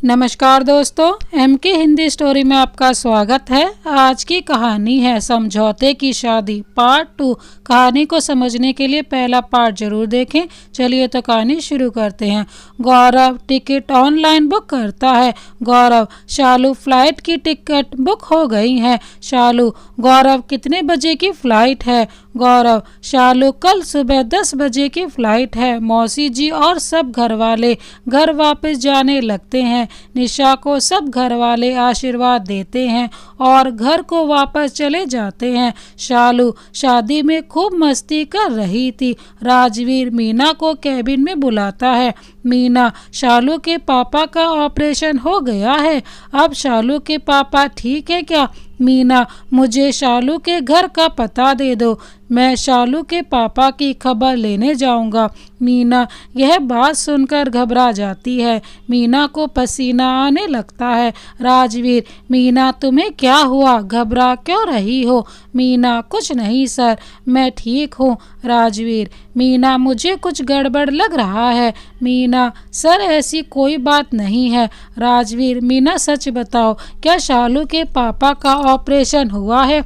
नमस्कार दोस्तों, MK Hindi story में आपका स्वागत है। आज की कहानी है समझौते की शादी पार्ट 2। कहानी को समझने के लिए पहला पार्ट जरूर देखें। चलिए तो कहानी शुरू करते हैं। गौरव टिकट ऑनलाइन बुक करता है। गौरव, शालू फ्लाइट की टिकट बुक हो गई है। शालू, गौरव कितने बजे की फ्लाइट है? गौरव, शालू कल सुबह 10 बजे की फ्लाइट है। मौसी जी और सब घर वाले घर वापस जाने लगते हैं। निशा को सब घर वाले आशीर्वाद देते हैं और घर को वापस चले जाते हैं। शालू शादी में खूब मस्ती कर रही थी। राजवीर मीना को कैबिन में बुलाता है। मीना, शालू के पापा का ऑपरेशन हो गया है। अब शालू के पापा ठीक है क्या? मीना, मुझे शालू के घर का पता दे दो, मैं शालू के पापा की खबर लेने जाऊंगा। मीना यह बात सुनकर घबरा जाती है। मीना को पसीना आने लगता है। राजवीर, मीना तुम्हें क्या हुआ? घबरा क्यों रही हो? मीना, कुछ नहीं सर, मैं ठीक हूँ। राजवीर, मीना मुझे कुछ गड़बड़ लग रहा है। मीना, सर ऐसी कोई बात नहीं है। राजवीर, मीना सच बताओ, क्या शालू के पापा का ऑपरेशन हुआ है?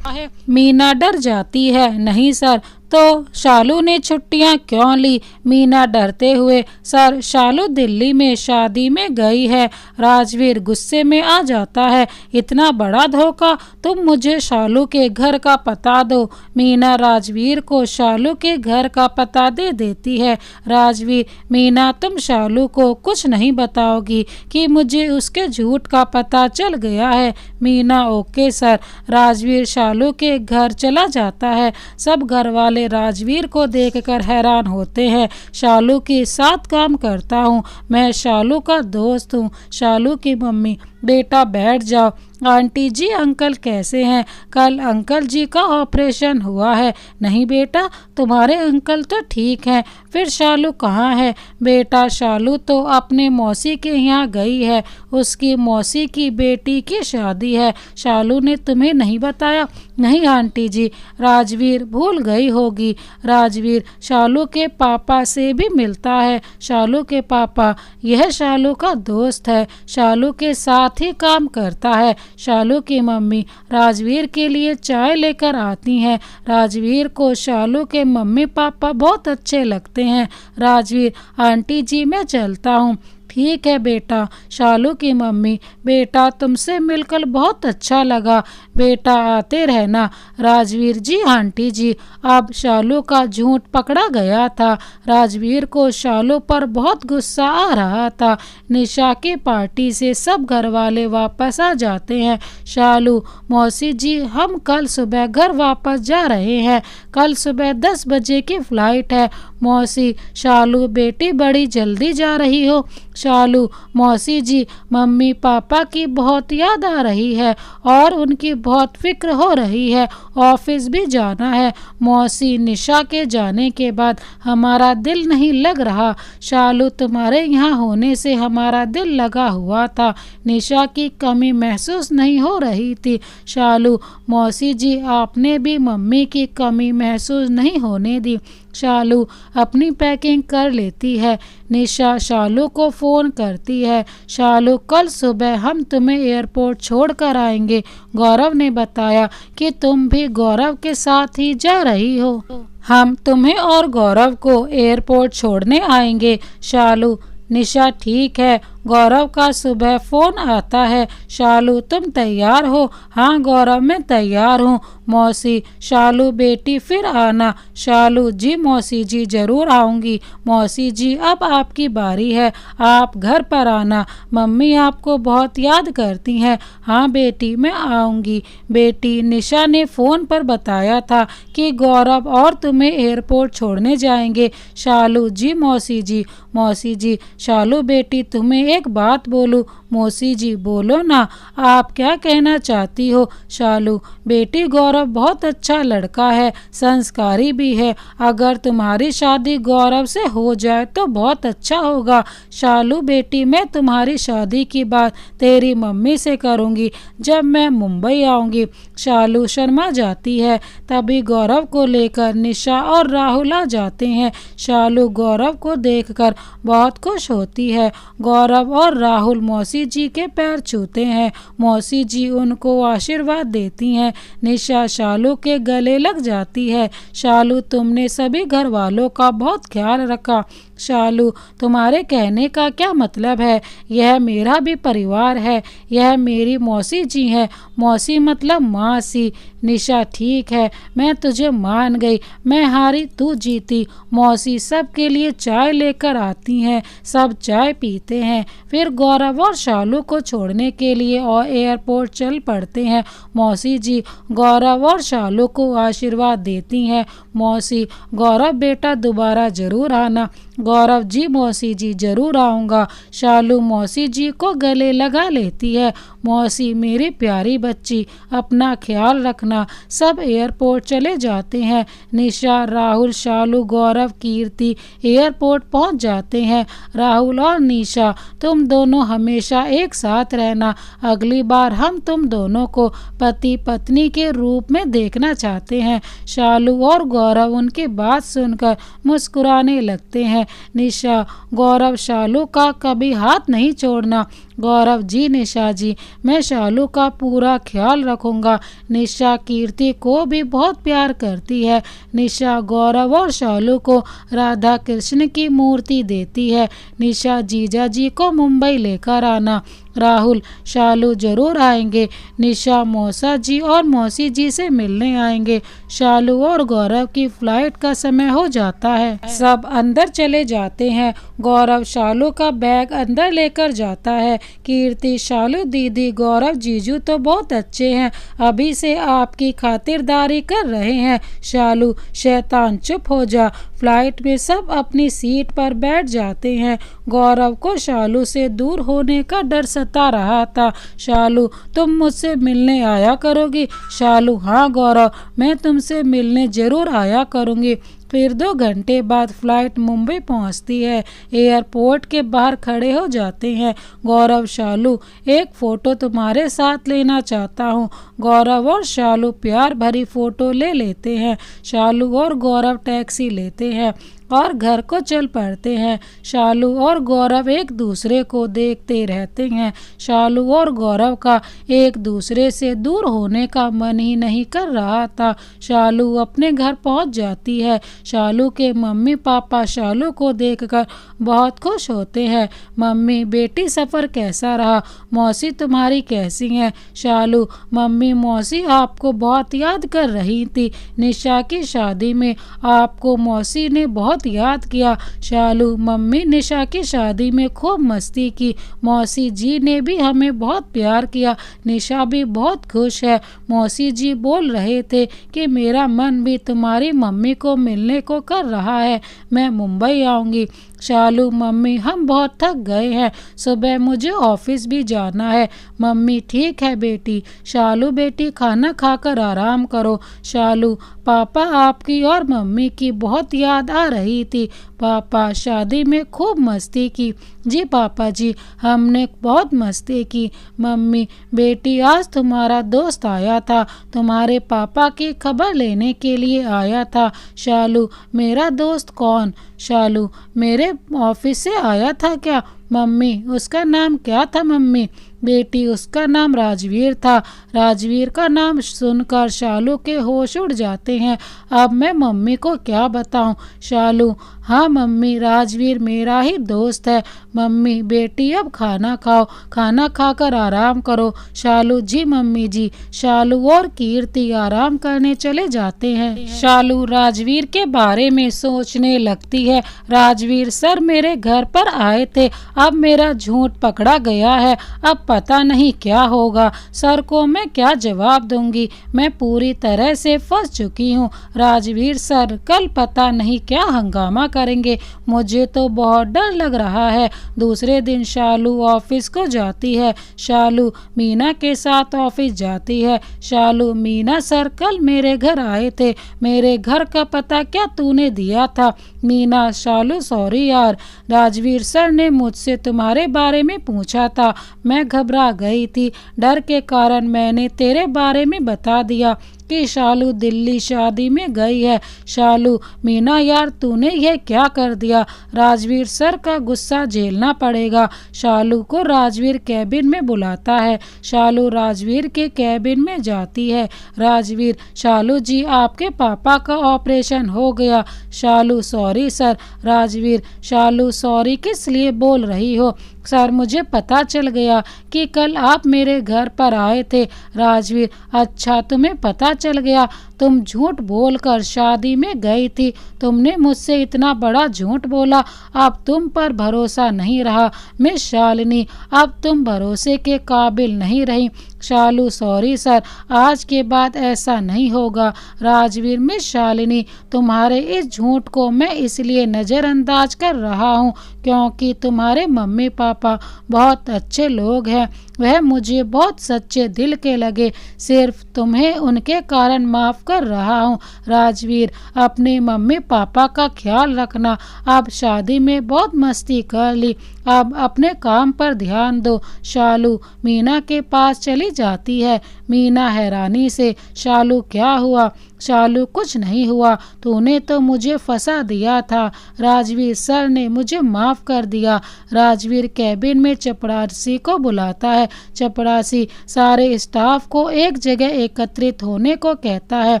मीना डर जाती है। नहीं सर। तो शालू ने छुट्टियां क्यों ली? मीना डरते हुए, सर शालू दिल्ली में शादी में गई है। राजवीर गुस्से में आ जाता है। इतना बड़ा धोखा, तुम मुझे शालू के घर का पता दो। मीना राजवीर को शालू के घर का पता दे देती है। राजवीर, मीना तुम शालू को कुछ नहीं बताओगी कि मुझे उसके झूठ का पता चल गया है? Meena, okay sir. राजवीर शालू के घर चला जाता है। सब घर वाले राजवीर को देखकर हैरान होते हैं। शालू के साथ काम करता हूँ, मैं शालू का दोस्त हूँ। शालू की मम्मी, बेटा बैठ जाओ। आंटी जी, अंकल कैसे हैं? कल अंकल जी का ऑपरेशन हुआ है। नहीं बेटा, तुम्हारे अंकल तो ठीक हैं। फिर शालू कहाँ है? बेटा शालू तो अपने मौसी के यहाँ गई है, उसकी मौसी की बेटी की शादी है। शालू ने तुम्हें नहीं बताया? नहीं आंटी जी, राजवीर भूल गई होगी। राजवीर शालू के पापा से भी मिलता है। शालू के पापा, यह शालू का दोस्त है, शालू के साथ ही काम करता है। शालू की मम्मी राजवीर के लिए चाय लेकर आती हैं। राजवीर को शालू के मम्मी पापा बहुत अच्छे लगते हैं। राजवीर, आंटी जी मैं चलता हूँ। ठीक है बेटा। शालू की मम्मी, बेटा तुमसे मिलकर बहुत अच्छा लगा, बेटा आते रहना। राजवीर, जी आंटी जी। अब शालू का झूठ पकड़ा गया था। राजवीर को शालू पर बहुत गुस्सा आ रहा था। निशा की पार्टी से सब घर वाले वापस आ जाते हैं। शालू, मौसी जी हम कल सुबह घर वापस जा रहे हैं। कल सुबह 10 बजे की फ्लाइट है। मौसी, शालू बेटी बड़ी जल्दी जा रही हो। शालू, मौसी जी मम्मी पापा की बहुत याद आ रही है और उनकी बहुत फिक्र हो रही है, ऑफिस भी जाना है। मौसी, निशा के जाने के बाद हमारा दिल नहीं लग रहा। शालू, तुम्हारे यहाँ होने से हमारा दिल लगा हुआ था, निशा की कमी महसूस नहीं हो रही थी। शालू, मौसी जी आपने भी मम्मी की कमी महसूस नहीं होने दी। शालू अपनी पैकिंग कर लेती है। निशा शालू को फ़ोन करती है। शालू, कल सुबह हम तुम्हें एयरपोर्ट छोड़ कर आएंगे। गौरव ने बताया कि तुम भी गौरव के साथ ही जा रही हो। हम तुम्हें और गौरव को एयरपोर्ट छोड़ने आएंगे। शालू, निशा ठीक है। गौरव का सुबह फ़ोन आता है। शालू, तुम तैयार हो? हाँ गौरव, मैं तैयार हूँ। मौसी, शालू बेटी फिर आना। शालू, जी मौसी जी ज़रूर आऊँगी। मौसी जी अब आपकी बारी है, आप घर पर आना, मम्मी आपको बहुत याद करती हैं। हाँ बेटी मैं आऊँगी। बेटी, निशा ने फ़ोन पर बताया था कि गौरव और तुम्हें एयरपोर्ट छोड़ने जाएंगे। शालू, जी मौसी जी। मौसी जी, शालू बेटी तुम्हें एक बात बोलूं? मौसी जी, बोलो ना, आप क्या कहना चाहती हो? शालू, बेटी गौरव बहुत अच्छा लड़का है, संस्कारी भी है, अगर तुम्हारी शादी गौरव से हो जाए तो बहुत अच्छा होगा। शालू बेटी, मैं तुम्हारी शादी की बात तेरी मम्मी से करूँगी जब मैं मुंबई आऊँगी। शालू शर्मा जाती है। तभी गौरव को लेकर निशा और राहुल आ जाते हैं। शालू गौरव को देखकर बहुत खुश होती है। गौरव और राहुल मौसी मौसी जी के पैर छूते हैं। मौसी जी उनको आशीर्वाद देती हैं। निशा शालू के गले लग जाती है। शालू, तुमने सभी घर वालों का बहुत ख्याल रखा। शालू, तुम्हारे कहने का क्या मतलब है? यह मेरा भी परिवार है। यह मेरी मौसी जी है। मौसी मतलब माँ सी। निशा, ठीक है, मैं तुझे मान गई। मैं हारी, तू जीती। मौसी सबके लिए चाय लेकर आती हैं। सब चाय पीते हैं। फिर गौरव और शालू को छोड़ने के लिए और एयरपोर्ट चल पड़ते हैं। मौसी जी गौरव और शालू को आशीर्वाद देती हैं। मौसी, गौरव बेटा दोबारा जरूर आना। गौरव, जी मौसी जी जरूर आऊँगा। शालू मौसी जी को गले लगा लेती है। मौसी, मेरी प्यारी बच्ची, अपना ख्याल रखना। सब एयरपोर्ट चले जाते हैं। निशा, राहुल, शालू, गौरव, कीर्ति एयरपोर्ट पहुंच जाते हैं। राहुल और निशा, तुम दोनों हमेशा एक साथ रहना। अगली बार हम तुम दोनों को पति पत्नी के रूप में देखना चाहते हैं। शालू और गौरव उनकी बात सुनकर मुस्कुराने लगते हैं। निशा, गौरव शालू का कभी हाथ नहीं छोड़ना। गौरव, जी निशा जी, मैं शालू का पूरा ख्याल रखूंगा। निशा कीर्ति को भी बहुत प्यार करती है। निशा गौरव और शालू को राधा कृष्ण की मूर्ति देती है। निशा, जीजा जी को मुंबई लेकर आना। राहुल, शालू जरूर आएंगे। निशा मौसा जी और मौसी जी से मिलने आएंगे। शालू और गौरव की फ्लाइट का समय हो जाता है। सब अंदर चले जाते हैं। गौरव शालू का बैग अंदर लेकर जाता है। कीर्ति, शालू दीदी, गौरव जीजू तो बहुत अच्छे हैं, अभी से आपकी खातिरदारी कर रहे हैं। शालू, शैतान चुप हो जा। फ्लाइट में सब अपनी सीट पर बैठ जाते हैं। गौरव को शालू से दूर होने का डर सता रहा था। शालू, तुम मुझसे मिलने आया करोगी? शालू, हाँ गौरव, मैं तुमसे मिलने जरूर आया करूँगी। फिर 2 घंटे बाद फ्लाइट मुंबई पहुंचती है। एयरपोर्ट के बाहर खड़े हो जाते हैं। गौरव, शालू, एक फ़ोटो तुम्हारे साथ लेना चाहता हूं। गौरव और शालू प्यार भरी फ़ोटो ले लेते हैं। शालू और गौरव टैक्सी लेते हैं और घर को चल पड़ते हैं। शालू और गौरव एक दूसरे को देखते रहते हैं। शालू और गौरव का एक दूसरे से दूर होने का मन ही नहीं कर रहा था। शालू अपने घर पहुंच जाती है। शालू के मम्मी पापा शालू को देखकर बहुत खुश होते हैं। मम्मी, बेटी सफ़र कैसा रहा? मौसी तुम्हारी कैसी हैं? शालू, मम्मी, मौसी आपको बहुत याद कर रही थी। निशा की शादी में आपको मौसी ने बहुत याद किया। शालू, मम्मी निशा की शादी में खूब मस्ती की। मौसी जी ने भी हमें बहुत प्यार किया। निशा भी बहुत खुश है। मौसी जी बोल रहे थे कि मेरा मन भी तुम्हारी मम्मी को मिलने को कर रहा है, मैं मुंबई आऊँगी। शालू, मम्मी, हम बहुत थक गए हैं, सुबह मुझे ऑफिस भी जाना है। मम्मी, ठीक है बेटी। शालू, बेटी खाना खाकर आराम करो। शालू, पापा आपकी और मम्मी की बहुत याद आ रही थी। पापा, शादी में खूब मस्ती की। जी पापा जी, हमने बहुत मस्ती की। मम्मी, बेटी आज तुम्हारा दोस्त आया था, तुम्हारे पापा की खबर लेने के लिए आया था। शालू, मेरा दोस्त कौन? शालू, मेरे ऑफिस से आया था क्या? मम्मी, उसका नाम क्या था मम्मी? बेटी, उसका नाम राजवीर था। राजवीर का नाम सुनकर शालू के होश उड़ जाते हैं। अब मैं मम्मी को क्या बताऊं? शालू, हाँ मम्मी, राजवीर मेरा ही दोस्त है। मम्मी, बेटी अब खाना खाओ, खाना खाकर आराम करो। शालू, जी मम्मी जी। शालू और कीर्ति आराम करने चले जाते हैं। शालू राजवीर के बारे में सोचने लगती है। राजवीर सर मेरे घर पर आए थे, अब मेरा झूठ पकड़ा गया है, अब पता नहीं क्या होगा। सर को मैं क्या जवाब दूंगी? मैं पूरी तरह से फंस चुकी हूँ। राजवीर सर कल पता नहीं क्या हंगामा करेंगे, मुझे तो बहुत डर लग रहा है। दूसरे दिन शालू ऑफिस को जाती है। शालू मीना के साथ ऑफिस जाती है। शालू, मीना सर कल मेरे घर आए थे, मेरे घर का पता क्या तूने दिया था? मीना, शालू सॉरी यार, राजवीर सर ने मुझसे तुम्हारे बारे में पूछा था, मैं घबरा गई थी, डर के कारण मैंने तेरे बारे में बता दिया। कि शालू दिल्ली शादी में गई है। शालू, मीना यार तूने यह क्या कर दिया? राजवीर सर का गुस्सा झेलना पड़ेगा। शालू को राजवीर कैबिन में बुलाता है। शालू राजवीर के कैबिन में जाती है। राजवीर, शालू जी आपके पापा का ऑपरेशन हो गया। शालू, सॉरी सर। राजवीर, शालू सॉरी किस लिए बोल रही हो? सर मुझे पता चल गया कि कल आप मेरे घर पर आए थे। राजवीर, अच्छा तुम्हें पता चल गया? तुम झूठ बोलकर शादी में गई थी। तुमने मुझसे इतना बड़ा झूठ बोला। अब तुम पर भरोसा नहीं रहा। मिस शालिनी, अब तुम भरोसे के काबिल नहीं रही। शालू, सॉरी सर, आज के बाद ऐसा नहीं होगा। राजवीर, मिस शालिनी, तुम्हारे इस झूठ को मैं इसलिए नज़रअंदाज कर रहा हूँ क्योंकि तुम्हारे मम्मी पापा बहुत अच्छे लोग हैं। वह मुझे बहुत सच्चे दिल के लगे। सिर्फ तुम्हें उनके कारण माफ़ कर रहा हूँ। राजवीर, अपने मम्मी पापा का ख्याल रखना। अब शादी में बहुत मस्ती कर ली, अब अपने काम पर ध्यान दो। शालू मीना के पास चली जाती है। मीना हैरानी से, शालू क्या हुआ? शालू, कुछ नहीं हुआ, तूने तो मुझे फंसा दिया था। राजवीर, सर ने मुझे माफ़ कर दिया। राजवीर कैबिन में चपरासी को बुलाता है। चपरासी सारे स्टाफ को एक जगह एकत्रित होने को कहता है।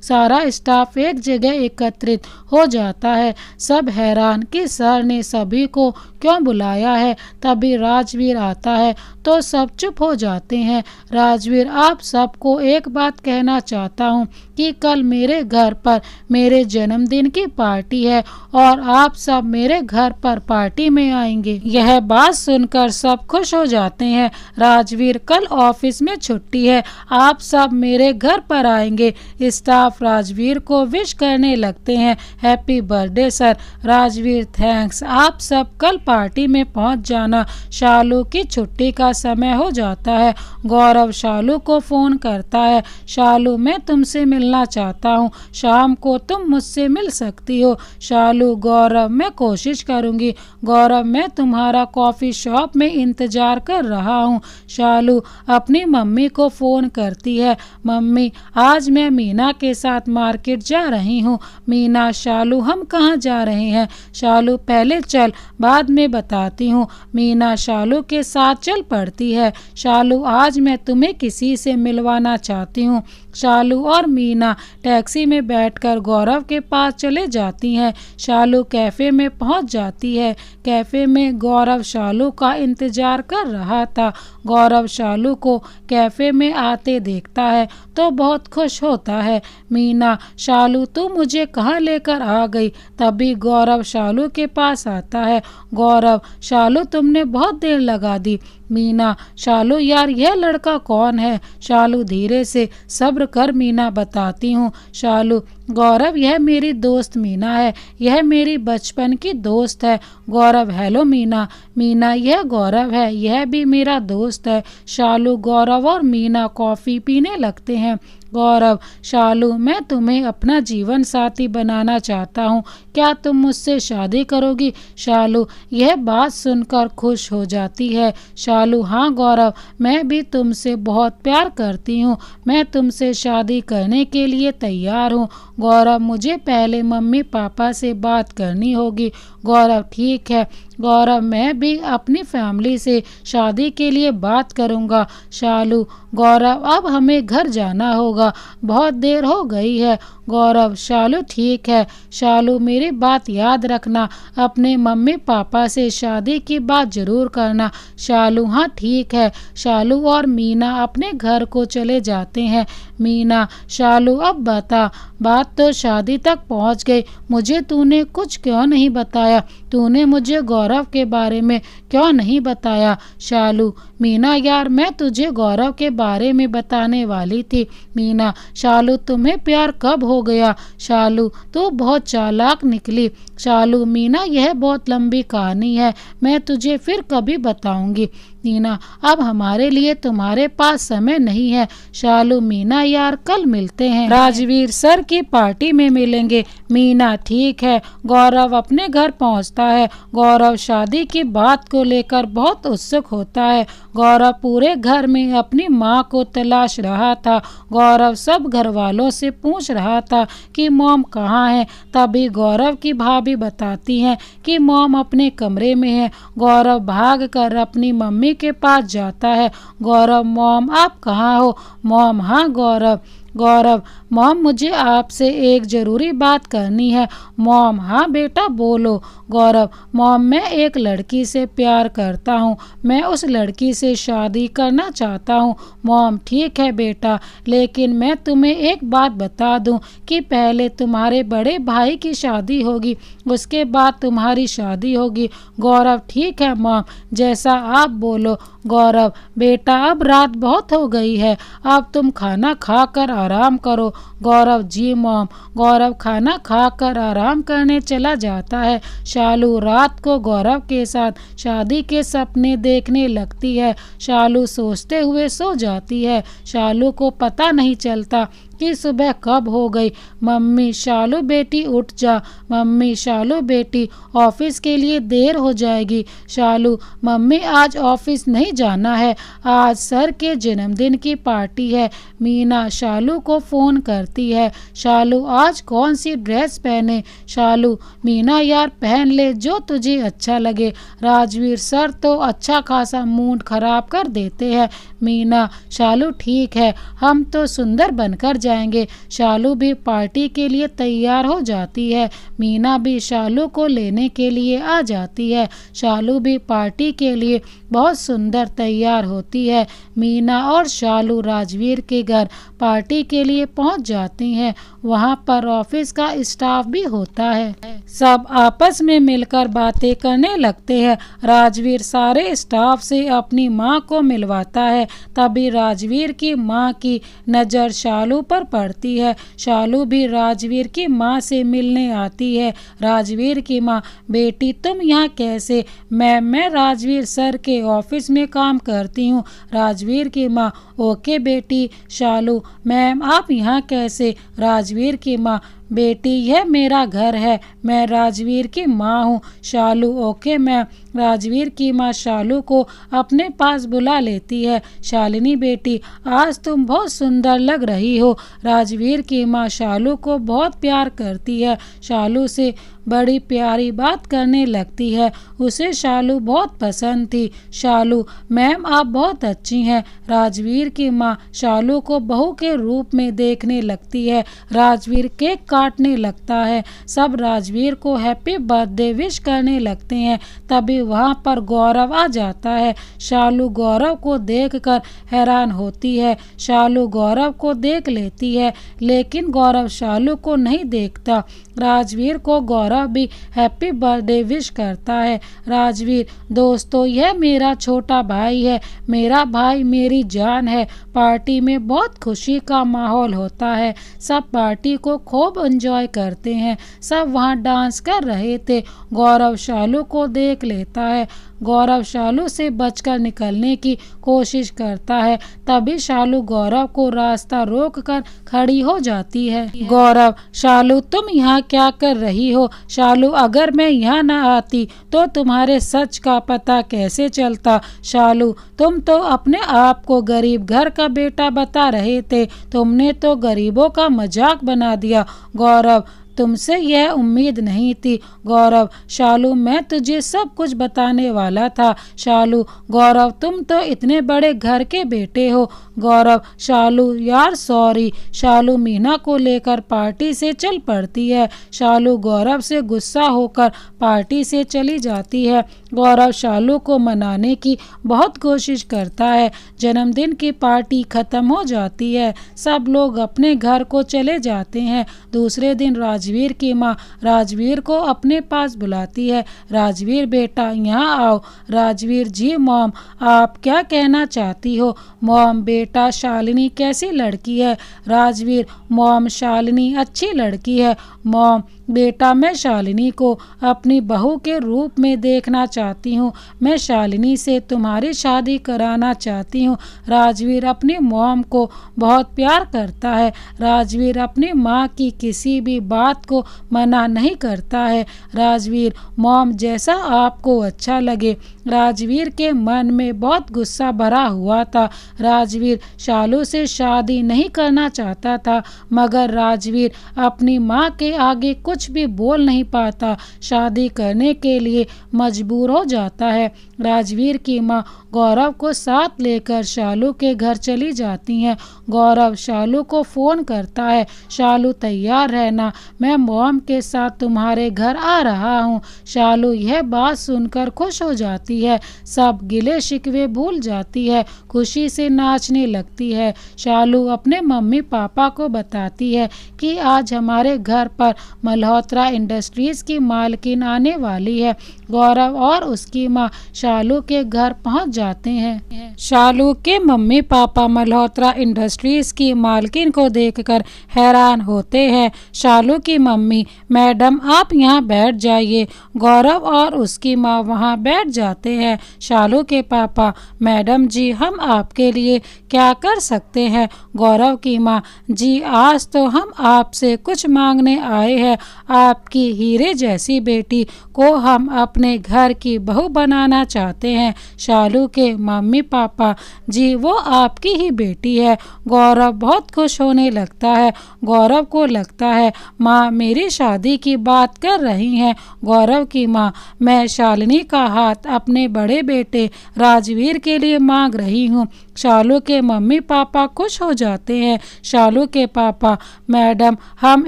सारा स्टाफ एक जगह एकत्रित हो जाता है। सब हैरान कि सर ने सभी को क्यों बुलाया है। तभी राजवीर आता है तो सब चुप हो जाते हैं। राजवीर, आप सबको एक बात कहना चाहता हूँ कि कल मेरे घर पर मेरे जन्मदिन की पार्टी है और आप सब मेरे घर पर पार्टी में आएंगे। यह बात सुनकर सब खुश हो जाते हैं। राजवीर, कल ऑफिस में छुट्टी है, आप सब मेरे घर पर आएंगे। स्टाफ राजवीर को विश करने लगते हैं। Happy birthday sir. Rajveer, thanks. आप सब कल पार्टी में पहुंच जाना। शालू की छुट्टी का समय हो जाता है। गौरव शालू को फोन करता है। शालू, मैं तुमसे मिलना चाहता हूँ, शाम को तुम मुझसे मिल सकती हो। शालू, गौरव, मैं कोशिश करूँगी। गौरव, मैं तुम्हारा कॉफ़ी शॉप में इंतज़ार कर रहा हूँ। शालू अपनी मम्मी को फ़ोन करती है। मम्मी, आज मैं मीना के साथ मार्केट जा रही हूँ। मीना, शालू हम कहाँ जा रहे हैं? शालू, पहले चल, बाद में बताती हूँ। मीना शालू के साथ चल पड़ती है। शालू, आज मैं तुम्हें किसी से मिलवाना चाहती हूँ। शालू और मीना टैक्सी में बैठकर गौरव के पास चले जाती हैं। शालू कैफ़े में पहुंच जाती है। कैफ़े में गौरव शालू का इंतज़ार कर रहा था। गौरव शालू को कैफ़े में आते देखता है तो बहुत खुश होता है। मीना, शालू तू मुझे कहाँ लेकर आ गई? तभी गौरव शालू के पास आता है। गौरव, शालू तुमने बहुत देर लगा दी। मीना, शालू यार यह लड़का कौन है? शालू धीरे से, सब्र कर मीना, बताती हूँ। शालू, गौरव यह मेरी दोस्त मीना है, यह मेरी बचपन की दोस्त है। गौरव, हेलो मीना। मीना, यह गौरव है, यह भी मेरा दोस्त है। शालू, गौरव और मीना कॉफ़ी पीने लगते हैं। गौरव, शालू मैं तुम्हें अपना जीवन साथी बनाना चाहता हूँ, क्या तुम मुझसे शादी करोगी? शालू यह बात सुनकर खुश हो जाती है। शालू, हाँ गौरव, मैं भी तुमसे बहुत प्यार करती हूँ, मैं तुमसे शादी करने के लिए तैयार हूँ। गौरव, मुझे पहले मम्मी पापा से बात करनी होगी। गौरव, ठीक है। गौरव, मैं भी अपनी फैमिली से शादी के लिए बात करूँगा। शालू, गौरव अब हमें घर जाना होगा, बहुत देर हो गई है। गौरव, शालू ठीक है। शालू मेरी बात याद रखना, अपने मम्मी पापा से शादी की बात ज़रूर करना। शालू, हाँ ठीक है। शालू और मीना अपने घर को चले जाते हैं। मीना, शालू अब बता, बात तो शादी तक पहुंच गई, मुझे तूने कुछ क्यों नहीं बताया? तूने मुझे गौरव के बारे में क्यों नहीं बताया? शालू, मीना यार मैं तुझे गौरव के बारे में बताने वाली थी। मीना, शालू तुम्हें प्यार कब हो गया? शालू, तू बहुत चालाक निकली। शालू, मीना यह बहुत लंबी कहानी है, मैं तुझे फिर कभी बताऊंगी। मीना, अब हमारे लिए तुम्हारे पास समय नहीं है। शालू, मीना यार कल मिलते हैं, राजवीर सर की पार्टी में मिलेंगे। मीना, ठीक है। गौरव अपने घर पहुंचता है। गौरव शादी की बात को लेकर बहुत उत्सुक होता है। गौरव पूरे घर में अपनी माँ को तलाश रहा था। गौरव सब घर वालों से पूछ रहा था कि मॉम कहाँ है। तभी गौरव की भाभी बताती हैं कि मॉम अपने कमरे में है। गौरव भाग कर अपनी मम्मी के पास जाता है। गौरव, मॉम आप कहाँ हो? मॉम, हाँ गौरव। गौरव, मॉम मुझे आपसे एक ज़रूरी बात करनी है। मॉम, हाँ बेटा बोलो। गौरव, मॉम मैं एक लड़की से प्यार करता हूँ, मैं उस लड़की से शादी करना चाहता हूँ। मॉम, ठीक है बेटा, लेकिन मैं तुम्हें एक बात बता दूँ कि पहले तुम्हारे बड़े भाई की शादी होगी, उसके बाद तुम्हारी शादी होगी। गौरव, ठीक है मॉम, जैसा आप बोलो। गौरव, बेटा अब रात बहुत हो गई है, अब तुम खाना खाकर आराम करो। गौरव, जी मॉम। गौरव खाना खाकर आराम करने चला जाता है। शालू रात को गौरव के साथ शादी के सपने देखने लगती है। शालू सोचते हुए सो जाती है। शालू को पता नहीं चलता कि सुबह कब हो गई। मम्मी, शालू बेटी उठ जा। मम्मी, शालू बेटी ऑफिस के लिए देर हो जाएगी। शालू, मम्मी आज ऑफिस नहीं जाना है, आज सर के जन्मदिन की पार्टी है। मीना शालू को फ़ोन करती है। शालू, आज कौन सी ड्रेस पहने? शालू, मीना यार पहन ले जो तुझे अच्छा लगे, राजवीर सर तो अच्छा खासा मूड खराब कर देते हैं। मीना, शालू ठीक है, हम तो सुंदर बनकर जाएंगे। शालू भी पार्टी के लिए तैयार हो जाती है। मीना भी शालू को लेने के लिए आ जाती है। शालू भी पार्टी के लिए बहुत सुंदर तैयार होती है। मीना और शालू राजवीर के घर पार्टी के लिए पहुंच जाती हैं। वहां पर ऑफिस का स्टाफ भी होता है। सब आपस में मिलकर बातें करने लगते हैं। राजवीर सारे स्टाफ से अपनी माँ को मिलवाता है। तभी राजवीर की माँ की नज़र शालू पर पड़ती है। शालू भी राजवीर की माँ से मिलने आती है। राजवीर की माँ, बेटी तुम यहाँ कैसे? मैं राजवीर सर के ऑफिस में काम करती हूँ। राजवीर की माँ, ओके बेटी। शालू, मैम आप यहाँ कैसे? राजवीर की माँ, बेटी यह मेरा घर है, मैं राजवीर की माँ हूँ। शालू, ओके मैम। राजवीर की माँ शालू को अपने पास बुला लेती है। शालिनी बेटी, आज तुम बहुत सुंदर लग रही हो। राजवीर की माँ शालू को बहुत प्यार करती है। शालू से बड़ी प्यारी बात करने लगती है। उसे शालू बहुत पसंद थी। शालू, मैम आप बहुत अच्छी हैं। राजवीर की माँ शालू को बहू के रूप में देखने लगती है। राजवीर केक काटने लगता है। सब राजवीर को हैप्पी बर्थडे विश करने लगते हैं। तभी वहाँ पर गौरव आ जाता है। शालू गौरव को देखकर हैरान होती है। शालू गौरव को देख लेती है, लेकिन गौरव शालू को नहीं देखता। राजवीर को गौरव भी हैप्पी बर्थडे विश करता है। राजवीर, दोस्तों यह मेरा छोटा भाई है, मेरा भाई मेरी जान है। पार्टी में बहुत खुशी का माहौल होता है। सब पार्टी को खूब एंजॉय करते हैं। सब वहाँ डांस कर रहे थे। गौरव शालू को देख लेता है। गौरव शालू से बचकर निकलने की कोशिश करता है। तभी शालू गौरव को रास्ता रोककर खड़ी हो जाती है। गौरव, शालू तुम यहाँ क्या कर रही हो? शालू, अगर मैं यहाँ न आती तो तुम्हारे सच का पता कैसे चलता? शालू, तुम तो अपने आप को गरीब घर का बेटा बता रहे थे, तुमने तो गरीबों का मजाक बना दिया। गौरव, तुमसे यह उम्मीद नहीं थी। गौरव, शालू मैं तुझे सब कुछ बताने वाला था। शालू, गौरव तुम तो इतने बड़े घर के बेटे हो। गौरव, शालू यार सॉरी। शालू मीना को लेकर पार्टी से चल पड़ती है। शालू गौरव से गुस्सा होकर पार्टी से चली जाती है। गौरव शालू को मनाने की बहुत कोशिश करता है। जन्मदिन की पार्टी खत्म हो जाती है। सब लोग अपने घर को चले जाते हैं। दूसरे दिन राजवीर की माँ राजवीर को अपने पास बुलाती है। राजवीर बेटा यहाँ आओ। राजवीर, जी मॉम, आप क्या कहना चाहती हो? मॉम, बेटा शालिनी कैसी लड़की है? राजवीर, मॉम शालिनी अच्छी लड़की है। मॉम, बेटा, मैं शालिनी को अपनी बहू के रूप में देखना चाहती हूँ। मैं शालिनी से तुम्हारी शादी कराना चाहती हूँ। राजवीर अपनी मॉम को बहुत प्यार करता है। राजवीर अपनी माँ की किसी भी बात को मना नहीं करता है। राजवीर, मॉम जैसा आपको अच्छा लगे। राजवीर के मन में बहुत गुस्सा भरा हुआ था। राजवीर शालू से शादी नहीं करना चाहता था, मगर राजवीर अपनी माँ के आगे कुछ भी बोल नहीं पाता, शादी करने के लिए मजबूर हो जाता है। राजवीर की माँ गौरव को साथ लेकर शालू के घर चली जाती हैं। गौरव शालू को फ़ोन करता है, शालू तैयार रहना, मैं मॉम के साथ तुम्हारे घर आ रहा हूँ। शालू यह बात सुनकर खुश हो जाती है, सब गिले शिकवे भूल जाती है, खुशी से नाचने लगती है। शालू अपने मम्मी पापा को बताती है कि आज हमारे घर पर मल्होत्रा इंडस्ट्रीज़ की मालकिन आने वाली है। गौरव और उसकी माँ शालू के घर पहुंच जाते हैं। शालू के मम्मी पापा मल्होत्रा इंडस्ट्रीज़ की मालकिन को देखकर हैरान होते हैं। शालू की मम्मी, मैडम आप यहाँ बैठ जाइए। गौरव और उसकी माँ वहाँ बैठ जाते हैं। शालू के पापा, मैडम जी हम आपके लिए क्या कर सकते हैं? गौरव की माँ, जी आज तो हम आपसे कुछ मांगने आए हैं। आपकी हीरे जैसी बेटी को हम अपने घर की बहू बनाना चाहते हैं। शालू के मम्मी पापा, जी वो आपकी ही बेटी है। गौरव बहुत खुश होने लगता है। गौरव को लगता है माँ मेरी शादी की बात कर रही हैं। गौरव की माँ, मैं शालिनी का हाथ अपने बड़े बेटे राजवीर के लिए मांग रही हूँ। शालू के मम्मी पापा खुश हो जाते हैं। शालू के पापा, मैडम हम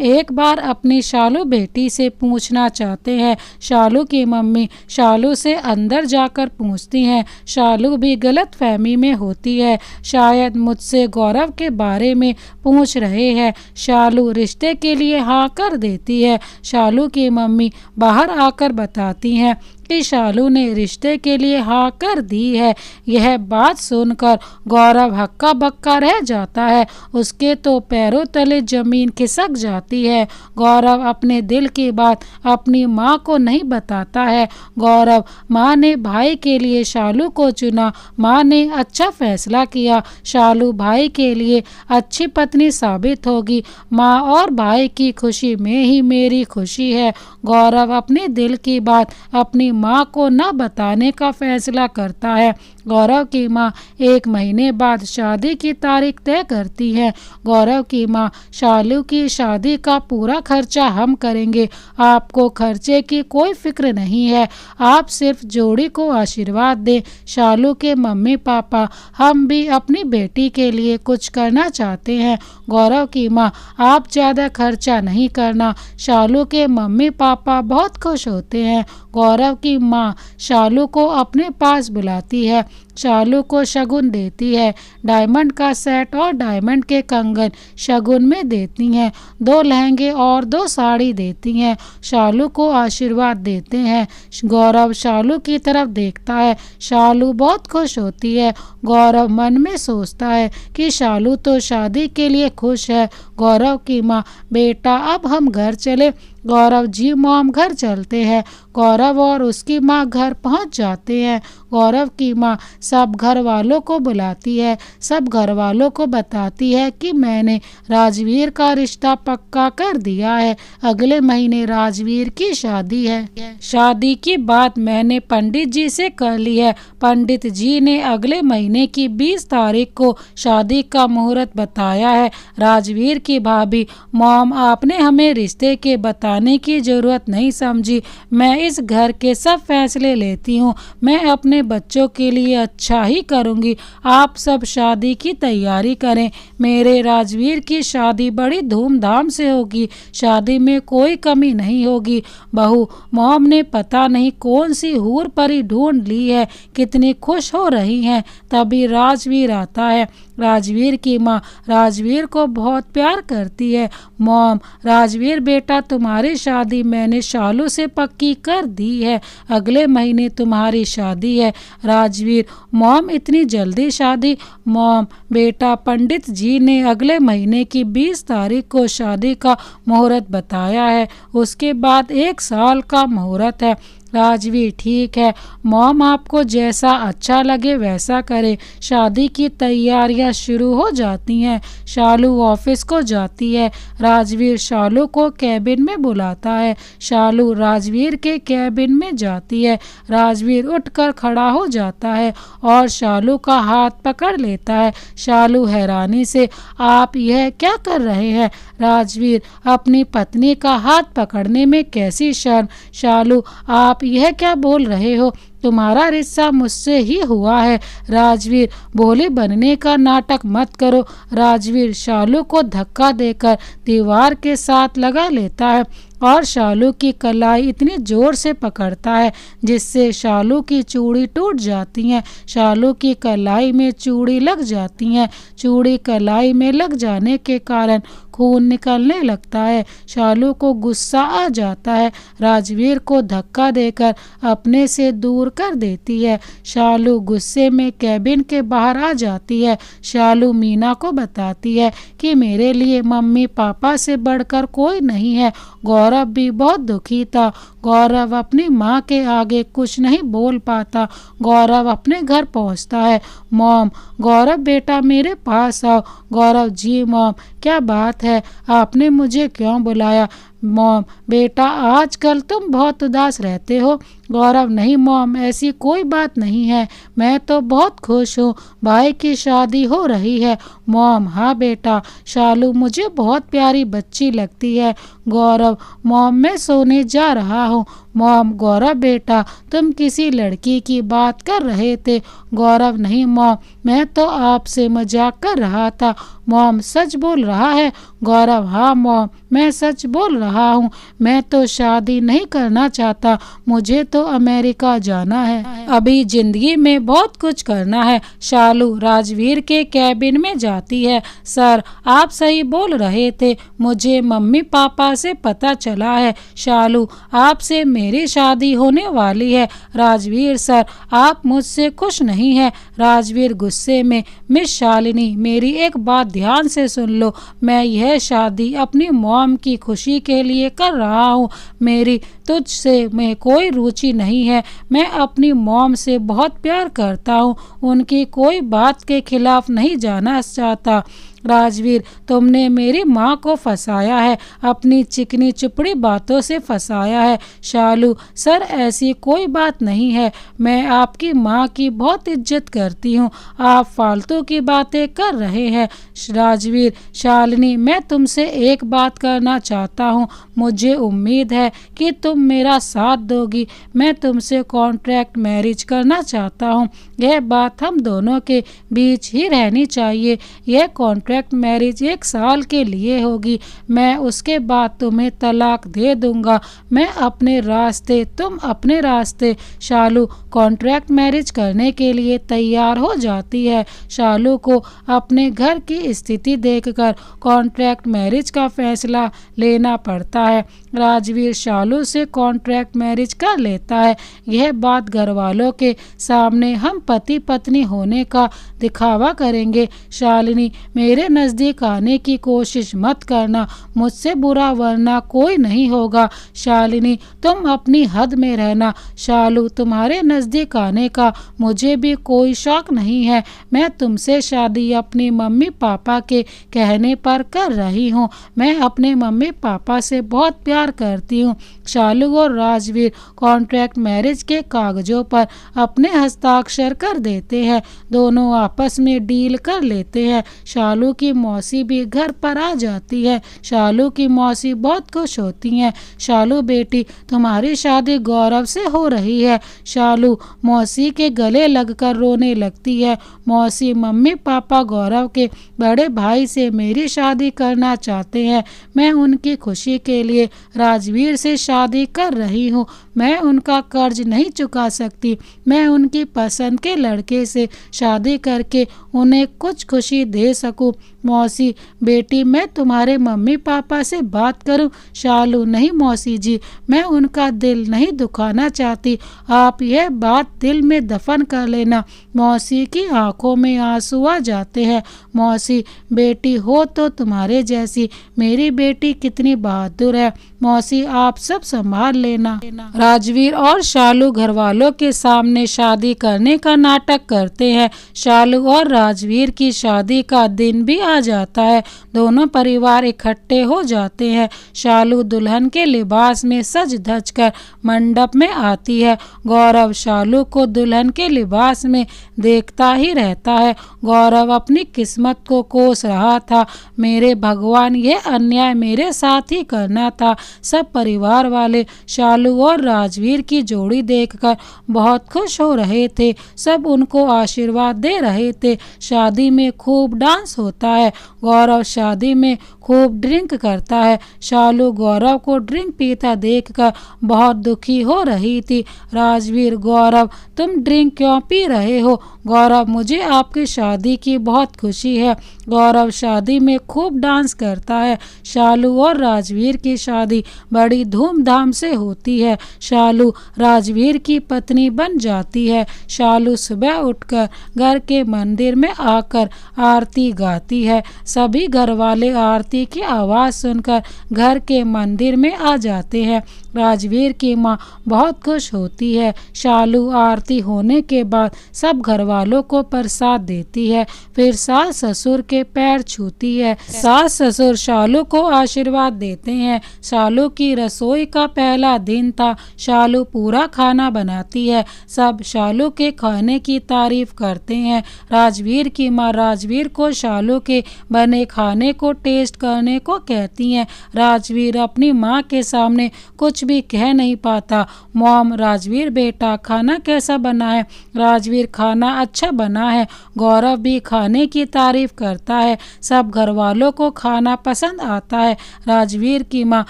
एक बार अपनी शालू बेटी से पूछना चाहते हैं। शालू की मम्मी शालू से अंदर जाकर पूछती हैं। शालू भी गलत फहमी में होती है, शायद मुझसे गौरव के बारे में पूछ रहे हैं। शालू रिश्ते के लिए हाँ कर देती है। शालू की मम्मी बाहर आकर बताती हैं कि शालू ने रिश्ते के लिए हाँ कर दी है। यह बात सुनकर गौरव हक्का बक्का रह जाता है, उसके तो पैरों तले जमीन खिसक जाती है। गौरव अपने दिल की बात अपनी माँ को नहीं बताता है। गौरव, माँ ने भाई के लिए शालू को चुना, माँ ने अच्छा फैसला किया। शालू भाई के लिए अच्छी पत्नी साबित होगी। माँ और भाई की खुशी में ही मेरी खुशी है। गौरव अपने दिल की बात अपनी माँ को न बताने का फैसला करता है। गौरव की माँ 1 महीने बाद शादी की तारीख तय करती है। गौरव की माँ, शालू की शादी का पूरा खर्चा हम करेंगे, आपको खर्चे की कोई फिक्र नहीं है, आप सिर्फ जोड़ी को आशीर्वाद दें। शालू के मम्मी पापा, हम भी अपनी बेटी के लिए कुछ करना चाहते हैं। गौरव की माँ, आप ज़्यादा खर्चा नहीं करना। शालू के मम्मी पापा बहुत खुश होते हैं। गौरव की माँ शालू को अपने पास बुलाती है, शालू को शगुन देती है। डायमंड का सेट और डायमंड के कंगन शगुन में देती हैं। 2 लहंगे और 2 साड़ी देती हैं। शालू को आशीर्वाद देते हैं। गौरव शालू की तरफ देखता है। शालू बहुत खुश होती है। गौरव मन में सोचता है कि शालू तो शादी के लिए खुश है। गौरव की माँ, बेटा अब हम घर चले। गौरव, जी मॉम घर चलते हैं। गौरव और उसकी माँ घर पहुँच जाते हैं। गौरव की माँ सब घर वालों को बुलाती है, सब घर वालों को बताती है कि मैंने राजवीर का रिश्ता पक्का कर दिया है, अगले महीने राजवीर की शादी है। शादी की बात मैंने पंडित जी से कर ली है। पंडित जी ने अगले महीने की 20 तारीख को शादी का मुहूर्त बताया है। राजवीर की भाभी, मॉम आपने हमें रिश्ते के बताने की ज़रूरत नहीं समझी, मैं इस घर के सब फैसले लेती हूँ, मैं अपने बच्चों के लिए अच्छा ही करूँगी। आप सब शादी की तैयारी करें, मेरे राजवीर की शादी बड़ी धूमधाम से होगी, शादी में कोई कमी नहीं होगी। बहू, मॉम ने पता नहीं कौन सी हूर परी ढूंढ ली है, कितनी खुश हो रही हैं। तभी राजवीर आता है। राजवीर की माँ राजवीर को बहुत प्यार करती है। मॉम, राजवीर बेटा तुम्हारी शादी मैंने शालू से पक्की कर दी है, अगले महीने तुम्हारी शादी है। राजवीर, मॉम इतनी जल्दी शादी? मॉम, बेटा पंडित जी ने अगले महीने की 20 तारीख को शादी का मुहूर्त बताया है, उसके बाद 1 साल का मुहूर्त है। राजवीर, ठीक है मॉम, आपको जैसा अच्छा लगे वैसा करें। शादी की तैयारियां शुरू हो जाती हैं। शालू ऑफिस को जाती है। राजवीर शालू को कैबिन में बुलाता है। शालू राजवीर के कैबिन में जाती है। राजवीर उठकर खड़ा हो जाता है और शालू का हाथ पकड़ लेता है। शालू हैरानी से, आप यह क्या कर रहे हैं? राजवीर, अपनी पत्नी का हाथ पकड़ने में कैसी शर्म। शालू, आप यह क्या बोल रहे हो? तुम्हारा रिश्ता मुझसे ही हुआ है। राजवीर, भोले बनने का नाटक मत करो। राजवीर शालू को धक्का देकर दीवार के साथ लगा लेता है और शालू की कलाई इतनी जोर से पकड़ता है जिससे शालू की चूड़ी टूट जाती है। शालू की कलाई में चूड़ी लग जाती है। चूड़ी कलाई में लग जाने के कारण खून निकलने लगता है। शालू को गुस्सा आ जाता है। राजवीर को धक्का देकर अपने से दूर कर देती है। शालू गुस्से में कैबिन के बाहर आ जाती है। शालू मीना को बताती है कि मेरे लिए मम्मी पापा से बढ़कर कोई नहीं है। गौरव भी बहुत दुखी था। गौरव अपनी माँ के आगे कुछ नहीं बोल पाता। गौरव अपने घर पहुँचता है। मॉम, गौरव बेटा मेरे पास आओ। गौरव, जी मॉम, क्या बात है, आपने मुझे क्यों बुलाया? मॉम, बेटा आजकल तुम बहुत उदास रहते हो। गौरव, नहीं मॉम, ऐसी कोई बात नहीं है, मैं तो बहुत खुश हूँ, भाई की शादी हो रही है। मॉम, हाँ बेटा, शालू मुझे बहुत प्यारी बच्ची लगती है। गौरव, मॉम मैं सोने जा रहा हूँ। मॉम, गौरव बेटा तुम किसी लड़की की बात कर रहे थे। गौरव, नहीं मॉम, मैं तो आपसे मजाक कर रहा था। मॉम, सच बोल रहा है? गौरव, हाँ मॉम, मैं सच बोल रहा हूँ, मैं तो शादी नहीं करना चाहता, मुझे तो अमेरिका जाना है, अभी जिंदगी में बहुत कुछ करना है। शालू राजवीर के कैबिन में जाती है। सर, आप सही बोल रहे थे, मुझे मम्मी पापा से पता चला है। शालू, आपसे मेरी शादी होने वाली है। राजवीर, सर आप मुझसे खुश नहीं है। राजवीर गुस्से में, मिस शालिनी मेरी एक बात ध्यान से सुन लो, मैं यह शादी अपनी मॉम की खुशी के लिए कर रहा हूँ। मेरी तुझसे में कोई रुचि नहीं है। मैं अपनी मॉम से बहुत प्यार करता हूँ, उनकी कोई बात के खिलाफ नहीं जाना चाहता। राजवीर, तुमने मेरी माँ को फंसाया है, अपनी चिकनी चुपड़ी बातों से फंसाया है। शालू, सर ऐसी कोई बात नहीं है, मैं आपकी माँ की बहुत इज्जत करती हूँ, आप फालतू की बातें कर रहे हैं। राजवीर, शालिनी मैं तुमसे एक बात करना चाहता हूँ, मुझे उम्मीद है कि तुम मेरा साथ दोगी। मैं तुमसे कॉन्ट्रैक्ट मैरिज करना चाहता हूँ, यह बात हम दोनों के बीच ही रहनी चाहिए। यह कॉन्ट्रैक्ट मैरिज 1 साल के लिए होगी, मैं उसके बाद तुम्हें तलाक दे दूंगा। मैं अपने रास्ते, तुम अपने रास्ते। शालू कॉन्ट्रैक्ट मैरिज करने के लिए तैयार हो जाती है। शालू को अपने घर की स्थिति देखकर कॉन्ट्रैक्ट मैरिज का फैसला लेना पड़ता है। राजवीर शालू से कॉन्ट्रैक्ट मैरिज कर लेता है। यह बात घर वालों के सामने हम पति पत्नी होने का दिखावा करेंगे। शालिनी, मेरे नज़दीक आने की कोशिश मत करना, मुझसे बुरा वरना कोई नहीं होगा। शालिनी, तुम अपनी हद में रहना। शालू, तुम्हारे नज़दीक आने का मुझे भी कोई शौक नहीं है, मैं तुमसे शादी अपनी मम्मी पापा के कहने पर कर रही हूँ। मैं अपने मम्मी पापा से बहुत प्यार करती हूँ। शालू और राजवीर कॉन्ट्रैक्ट मैरिज के कागजों पर अपने हस्ताक्षर कर देते हैं। दोनों आपस में डील कर लेते हैं। शालू की मौसी भी घर पर आ जाती है। शालू की मौसी बहुत खुश होती हैं। शालू बेटी, तुम्हारी शादी गौरव से हो रही है। शालू मौसी के गले लगकर रोने लगती है। मौसी, मम्मी पापा गौरव के बड़े भाई से मेरी शादी करना चाहते हैं, मैं उनकी खुशी के लिए राजवीर से शादी कर रही हूँ। मैं उनका कर्ज नहीं चुका सकती। मैं उनकी पसंद के लड़के से शादी करके उन्हें कुछ खुशी दे सकूं। मौसी बेटी, मैं तुम्हारे मम्मी पापा से बात करूं? शालू, नहीं मौसी जी, मैं उनका दिल नहीं दुखाना चाहती। आप यह बात दिल में दफन कर लेना। मौसी की आंखों में आंसू आ जाते हैं। मौसी बेटी हो तो तुम्हारे जैसी। मेरी बेटी कितनी बहादुर है। मौसी, आप सब संभाल लेना। राजवीर और शालू घर वालों के सामने शादी करने का नाटक करते हैं। शालू और राजवीर की शादी का दिन भी आ जाता है। दोनों परिवार इकट्ठे हो जाते हैं। शालू दुल्हन के लिबास में सज धज कर मंडप में आती है। गौरव शालू को दुल्हन के लिबास में देखता ही रहता है। गौरव अपनी किस्मत को कोस रहा था। मेरे भगवान, यह अन्याय मेरे साथ ही करना था। सब परिवार वाले शालू और राजवीर की जोड़ी देखकर बहुत खुश हो रहे थे। सब उनको आशीर्वाद दे रहे थे। शादी में खूब डांस होता है। गौरव शादी में खूब ड्रिंक करता है। शालू गौरव को ड्रिंक पीता देखकर बहुत दुखी हो रही थी। राजवीर, गौरव तुम ड्रिंक क्यों पी रहे हो? गौरव, मुझे आपकी शादी की बहुत खुशी है। गौरव शादी में खूब डांस करता है। शालू और राजवीर की शादी बड़ी धूमधाम से होती है। शालू राजवीर की पत्नी बन जाती है। शालू सुबह उठकर घर के मंदिर में आकर आरती गाती है। सभी घर वाले आरती की आवाज़ सुनकर घर के मंदिर में आ जाते हैं। राजवीर की माँ बहुत खुश होती है। शालू आरती होने के बाद सब घर वालों को प्रसाद देती है। फिर सास ससुर के पैर छूती है। सास ससुर शालू को आशीर्वाद देते हैं। शालू की रसोई का पहला दिन था। शालू पूरा खाना बनाती है। सब शालू के खाने की तारीफ करते हैं। राजवीर की माँ राजवीर को शालू के बने खाने को टेस्ट करने को कहती हैं। राजवीर अपनी माँ के सामने कुछ भी कह नहीं पाता। मॉम, राजवीर बेटा खाना कैसा बना है? राजवीर, खाना अच्छा बना है। गौरव भी खाने की तारीफ करता है। सब घर वालों को खाना पसंद आता है। राजवीर की माँ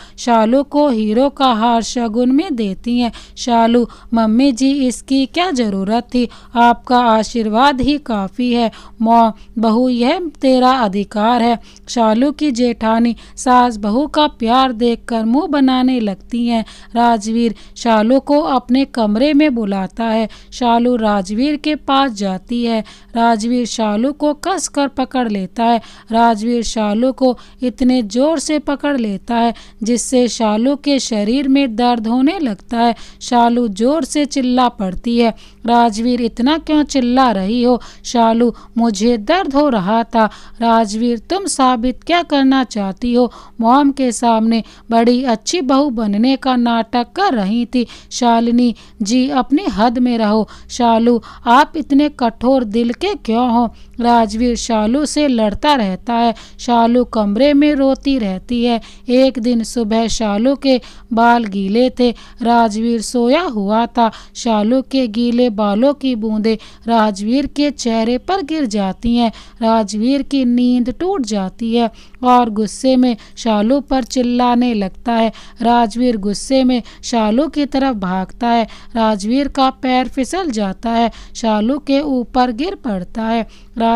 शालू को हीरो का हार शगुन में देती हैं। शालू, मम्मी जी इसकी क्या ज़रूरत थी? आपका आशीर्वाद ही काफ़ी है। मॉम, बहू यह तेरा अधिकार है। शालू की जेठानी सास बहू का प्यार देखकर मुंह बनाने लगती हैं। राजवीर शालू को अपने कमरे में बुलाता है। शालू राजवीर के पास जाती है। राजवीर शालू को कस कर पकड़ लेता है। राजवीर शालू को इतने जोर से पकड़ लेता है जिससे शालू के शरीर में दर्द होने लगता है। शालू जोर से चिल्ला पड़ती है। राजवीर, इतना क्यों चिल्ला रही हो? शालू, मुझे दर्द हो रहा था। राजवीर, तुम साबित क्या करना चाहती हो? मॉम के सामने बड़ी अच्छी बहू बनने का नाटक कर रही थी। शालिनी जी, अपनी हद में रहो। शालू, आप इतने कठोर दिल के क्यों हो? राजवीर शालू से लड़ता रहता है। शालू कमरे में रोती रहती है। एक दिन सुबह शालू के बाल गीले थे। राजवीर सोया हुआ था। शालू के गीले बालों की बूंदें राजवीर के चेहरे पर गिर जाती हैं। राजवीर की नींद टूट जाती है और गुस्से में शालू पर चिल्लाने लगता है। राजवीर गुस्से में शालू की तरफ भागता है। राजवीर का पैर फिसल जाता है। शालू के ऊपर गिर पड़ता है।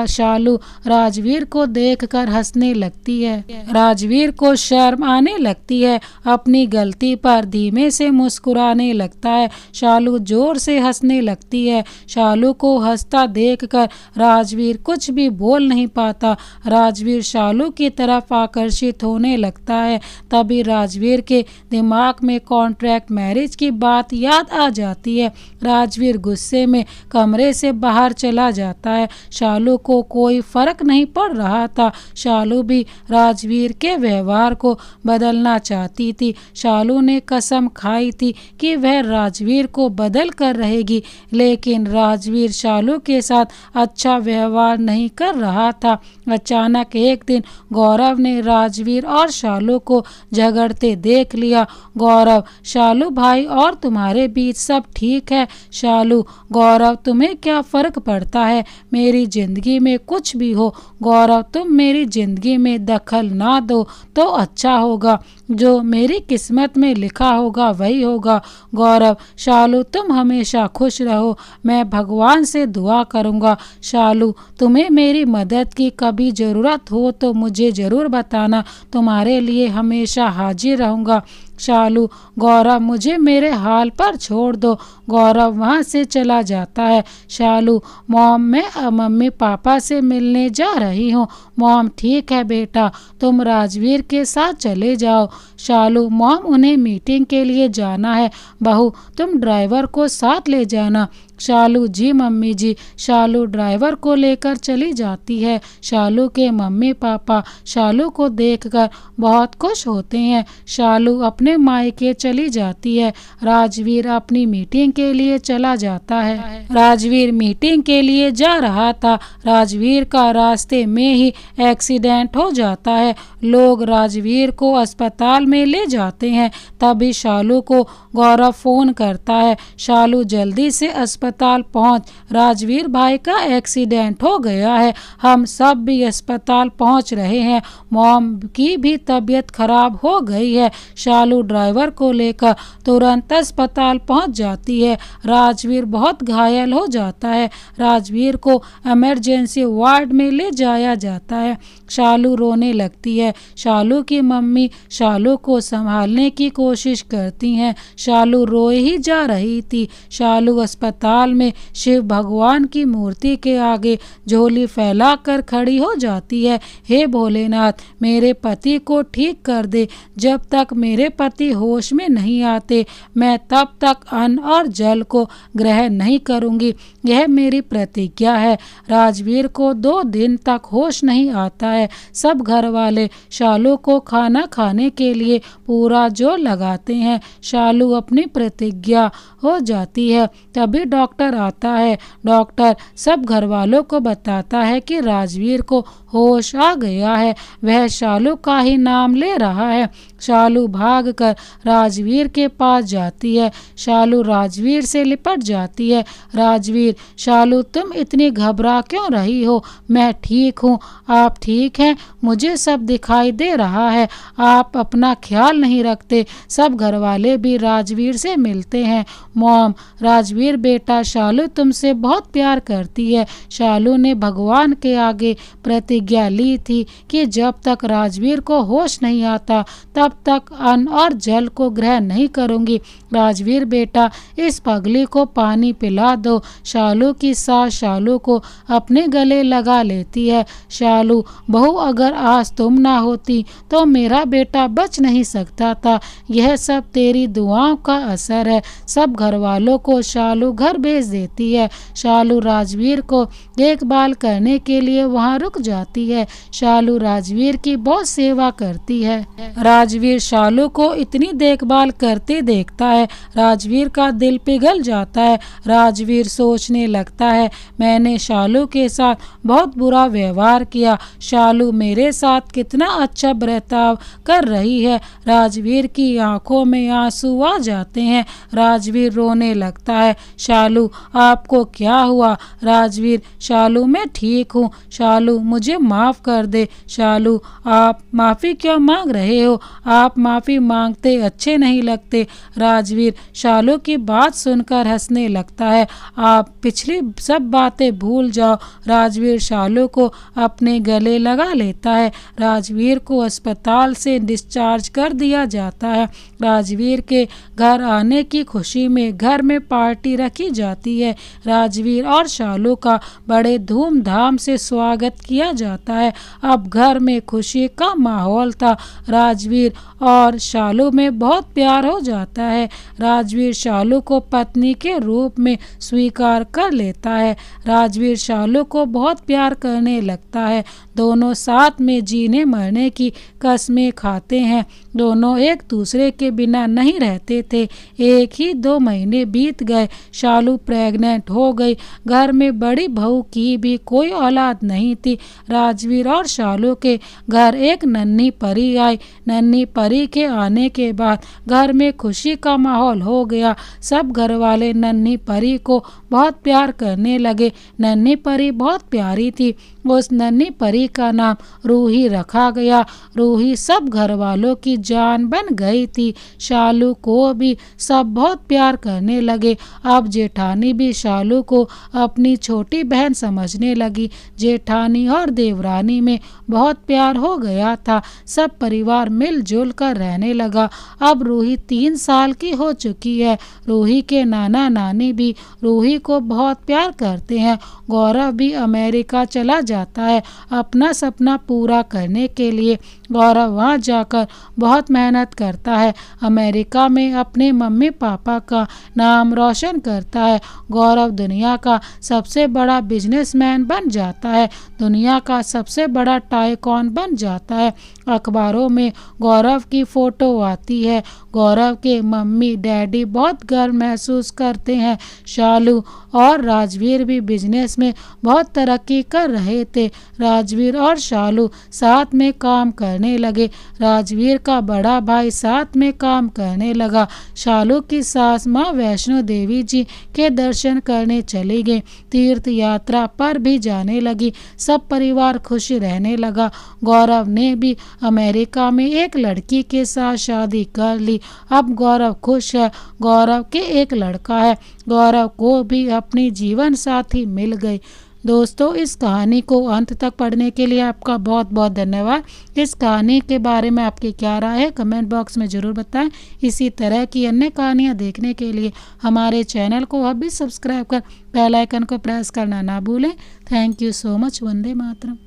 शालू राजवीर को देखकर हंसने लगती है। राजवीर को शर्म आने लगती है। अपनी गलती पर धीमे से मुस्कुराने लगता है। शालू जोर से हंसने लगती है। शालू को हंसता देखकर राजवीर कुछ भी बोल नहीं पाता। राजवीर शालू की तरफ आकर्षित होने लगता है। तभी राजवीर के दिमाग में कॉन्ट्रैक्ट मैरिज की बात याद आ जाती है। राजवीर गुस्से में कमरे से बाहर चला जाता है। शालू को कोई फर्क नहीं पड़ रहा था। शालू भी राजवीर के व्यवहार को बदलना चाहती थी। शालू ने कसम खाई थी कि वह राजवीर को बदल कर रहेगी, लेकिन राजवीर शालू के साथ अच्छा व्यवहार नहीं कर रहा था। अचानक एक दिन गौरव ने राजवीर और शालू को झगड़ते देख लिया। गौरव, शालू भाई और तुम्हारे बीच सब ठीक है? शालू, गौरव तुम्हें क्या फर्क पड़ता है? मेरी जिंदगी जिंदगी में कुछ भी हो गौरव, तुम मेरी जिंदगी में दखल ना दो तो अच्छा होगा। जो मेरी किस्मत में लिखा होगा वही होगा। गौरव, शालू तुम हमेशा खुश रहो, मैं भगवान से दुआ करूँगा। शालू, तुम्हें मेरी मदद की कभी ज़रूरत हो तो मुझे ज़रूर बताना, तुम्हारे लिए हमेशा हाजिर रहूँगा। शालू, गौरव मुझे मेरे हाल पर छोड़ दो। गौरव वहाँ से चला जाता है। शालू, मॉम मैं मम्मी पापा से मिलने जा रही हूँ। मॉम, ठीक है बेटा, तुम राजवीर के साथ चले जाओ। शालू, मॉम उन्हें मीटिंग के लिए जाना है। बहू, तुम ड्राइवर को साथ ले जाना। शालू, जी मम्मी जी। शालू ड्राइवर को लेकर चली जाती है। शालू के मम्मी पापा शालू को देखकर बहुत खुश होते हैं। शालू अपने मायके चली जाती है। राजवीर अपनी मीटिंग के लिए चला जाता है। राजवीर मीटिंग के लिए जा रहा था। राजवीर का रास्ते में ही एक्सीडेंट हो जाता है। लोग राजवीर को अस्पताल में ले जाते हैं। तभी शालू को गौरव फोन करता है। शालू जल्दी से अस्पताल पहुंच, राजवीर भाई का एक्सीडेंट हो गया है, हम सब भी अस्पताल पहुंच रहे हैं। मॉम की भी तबीयत खराब हो गई है। शालू ड्राइवर को लेकर तुरंत अस्पताल पहुंच जाती है। राजवीर बहुत घायल हो जाता है। राजवीर को इमरजेंसी वार्ड में ले जाया जाता है। शालू रोने लगती है। शालू की मम्मी शालू को संभालने की कोशिश करती हैं। शालू रोए ही जा रही थी। शालू अस्पताल में शिव भगवान की मूर्ति के आगे झोली फैलाकर खड़ी हो जाती है। हे भोलेनाथ, मेरे पति को ठीक कर दे। जब तक मेरे पति होश में नहीं आते मैं तब तक अन्न और जल को ग्रहण नहीं करूंगी, यह मेरी प्रतिज्ञा है। राजवीर को 2 दिन तक होश नहीं आता है। सब घर वाले शालू को खाना खाने के लिए पूरा जोर लगाते हैं। शालू अपनी प्रतिज्ञा हो जाती है। तभी डॉक्टर आता है। डॉक्टर सब घर वालों को बताता है कि राजवीर को होश आ गया है, वह शालू का ही नाम ले रहा है। शालू भागकर राजवीर के पास जाती है। शालू राजवीर से लिपट जाती है। राजवीर, शालू तुम इतनी घबरा क्यों रही हो? मैं ठीक हूँ, आप ठीक हैं? मुझे सब दिखाई दे रहा है, आप अपना ख्याल नहीं रखते। सब घर वाले भी राजवीर से मिलते हैं। मॉम, राजवीर बेटा शालू तुमसे बहुत प्यार करती है। शालू ने भगवान के आगे प्रतिज्ञा ली थी कि जब तक राजवीर को होश नहीं आता तब तक अन्न और जल को ग्रहण नहीं करूंगी। राजवीर बेटा, इस पगली को पानी पिला दो। शालू की सास शालू को अपने गले लगा लेती है। शालू, बहू अगर आज तुम ना होती तो मेरा बेटा बच नहीं सकता था। यह सब तेरी दुआओं का असर है। सब घर वालों को शालू घर भेज देती है। शालू राजवीर को देखभाल करने के लिए वहां रुक जाती है। शालू राजवीर की बहुत सेवा करती है। राजवीर शालू को इतनी देखभाल करते देखता है, राजवीर का दिल पिघल जाता है। राजवीर सोचने लगता है, मैंने शालू के साथ बहुत बुरा व्यवहार किया। शालू मेरे साथ कितना अच्छा बर्ताव कर रही है। राजवीर की आंखों में आंसू आ जाते हैं। राजवीर रोने लगता है। शालू, आपको क्या हुआ? राजवीर, शालू मैं ठीक हूँ। शालू, मुझे माफ़ कर दे। शालू, आप माफ़ी क्यों मांग रहे हो? आप माफ़ी मांगते अच्छे नहीं लगते। राजवीर शालू की बात सुनकर हंसने लगता है। आप पिछली सब बातें भूल जाओ। राजवीर शालू को अपने गले लगा लेता है। राजवीर को अस्पताल से डिस्चार्ज कर दिया जाता है। राजवीर के घर आने की खुशी में घर में पार्टी रखी जाती है। राजवीर और शालू का बड़े धूमधाम से स्वागत किया जाता है। अब घर में खुशी का माहौल था। राजवीर और शालू में बहुत प्यार हो जाता है। राजवीर शालू को पत्नी के रूप में स्वीकार कर लेता है। राजवीर शालू को बहुत प्यार करने लगता है। दोनों साथ में जीने मरने की कस्में खाते हैं। दोनों एक दूसरे के बिना नहीं रहते थे। 1 ही 2 महीने बीत गए, शालू प्रेग्नेंट हो गई। घर में बड़ी बहू की भी कोई औलाद नहीं थी। राजवीर और शालू के घर एक नन्ही परी आई। नन्ही परी के आने के बाद घर में खुशी का माहौल हो गया। सब घर वाले नन्ही परी को बहुत प्यार करने लगे। नन्ही परी बहुत प्यारी थी। उस नन्ही परी का नाम रूही रखा गया। रूही सब घर वालों की जान बन गई थी। शालू को भी सब बहुत प्यार करने लगे। अब जेठानी भी शालू को अपनी छोटी बहन समझने लगी। जेठानी और देवरानी में बहुत प्यार हो गया था। सब परिवार मिलजुल कर रहने लगा। अब रूही 3 साल की हो चुकी है। रूही के नाना नानी भी रूही को बहुत प्यार करते हैं। गौरव भी अमेरिका चला जाता है अपना सपना पूरा करने के लिए। गौरव वहाँ जाकर बहुत मेहनत करता है। अमेरिका में अपने मम्मी पापा का नाम रोशन करता है। गौरव दुनिया का सबसे बड़ा बिजनेसमैन बन जाता है। दुनिया का सबसे बड़ा टाइकॉन बन जाता है। अखबारों में गौरव की फ़ोटो आती है। गौरव के मम्मी डैडी बहुत गर्व महसूस करते हैं। शालू और राजवीर भी बिजनेस में बहुत तरक्की कर रहे थे। राजवीर और शालू साथ में काम करने लगे। राजवीर का बड़ा भाई साथ में काम करने लगा। शालू की सास माँ वैष्णो देवी जी के दर्शन करने चली गई। तीर्थ यात्रा पर भी जाने लगी। सब परिवार खुश रहने लगा। गौरव ने भी अमेरिका में एक लड़की के साथ शादी कर ली। अब गौरव खुश है। गौरव के एक लड़का है। गौरव को भी अपनी जीवन साथी मिल गई। दोस्तों, इस कहानी को अंत तक पढ़ने के लिए आपका बहुत बहुत धन्यवाद। इस कहानी के बारे में आपकी क्या राय है कमेंट बॉक्स में ज़रूर बताएं। इसी तरह की अन्य कहानियाँ देखने के लिए हमारे चैनल को अभी सब्सक्राइब कर बेल आइकन को प्रेस करना ना भूलें। Thank you so much. Vande Mataram.